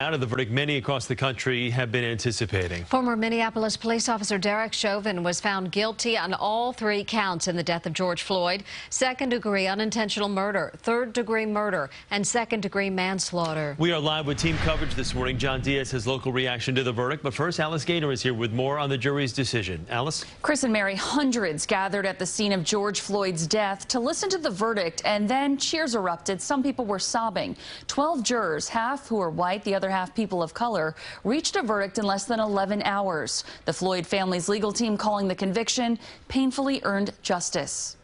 Out of the verdict many across the country have been anticipating. Former Minneapolis police officer Derek Chauvin was found guilty on all 3 counts in the death of George Floyd: second-degree unintentional murder, third-degree murder, and second-degree manslaughter. We are live with team coverage this morning. John Diaz has local reaction to the verdict. But first, Alice Gaynor is here with more on the jury's decision. Alice? Chris and Mary, hundreds gathered at the scene of George Floyd's death to listen to the verdict, and then cheers erupted. Some people were sobbing. 12 jurors, half who were white, the other half people of color, reached a verdict in less than 11 hours. The Floyd family's legal team calling the conviction painfully earned justice.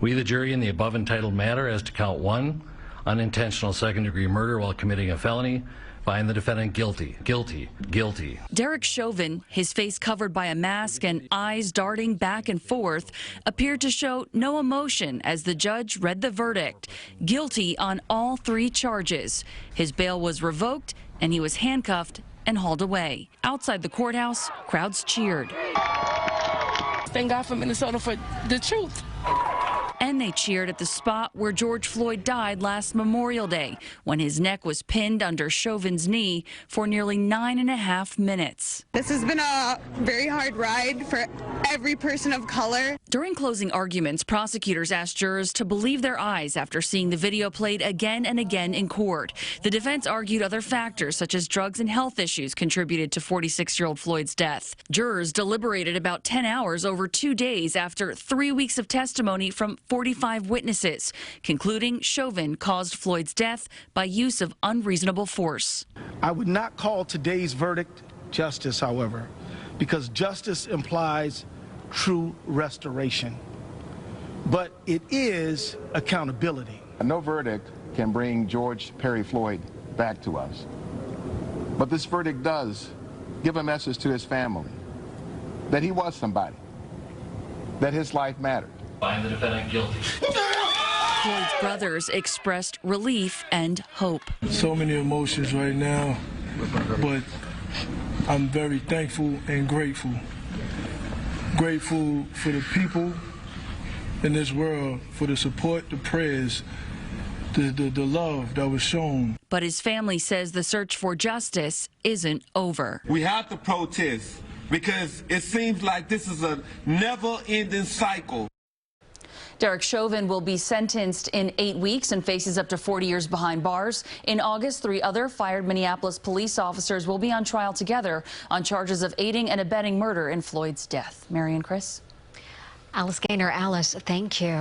We, the jury, in the above entitled matter as to count 1, unintentional second-degree murder while committing a felony, find the defendant guilty, guilty, guilty. Derek Chauvin, his face covered by a mask and eyes darting back and forth, appeared to show no emotion as the judge read the verdict. Guilty on all 3 charges. His bail was revoked and he was handcuffed and hauled away. Outside the courthouse, crowds cheered. Thank God for Minnesota for the truth. And they cheered at the spot where George Floyd died last Memorial Day, when his neck was pinned under Chauvin's knee for nearly 9.5 minutes. This has been a very hard ride for every person of color. During closing arguments, prosecutors asked jurors to believe their eyes after seeing the video played again and again in court. The defense argued other factors, such as drugs and health issues, contributed to 46-year-old Floyd's death. Jurors deliberated about 10 hours over 2 days after 3 weeks of testimony from 45 witnesses, concluding Chauvin caused Floyd's death by use of unreasonable force. I would not call today's verdict justice, however, because justice implies true restoration. But it is accountability. No verdict can bring George Perry Floyd back to us. But this verdict does give a message to his family that he was somebody, that his life mattered. Find the defendant guilty. Floyd's brothers expressed relief and hope. So many emotions right now, but I'm very thankful and grateful. Grateful for the people in this world, for the support, the prayers, the love that was shown. But his family says the search for justice isn't over. We have to protest because it seems like this is a never-ending cycle. Derek Chauvin will be sentenced in 8 weeks and faces up to 40 years behind bars. In August, 3 other fired Minneapolis police officers will be on trial together on charges of aiding and abetting murder in Floyd's death. Mary and Chris? Alice Gaynor. Alice, thank you.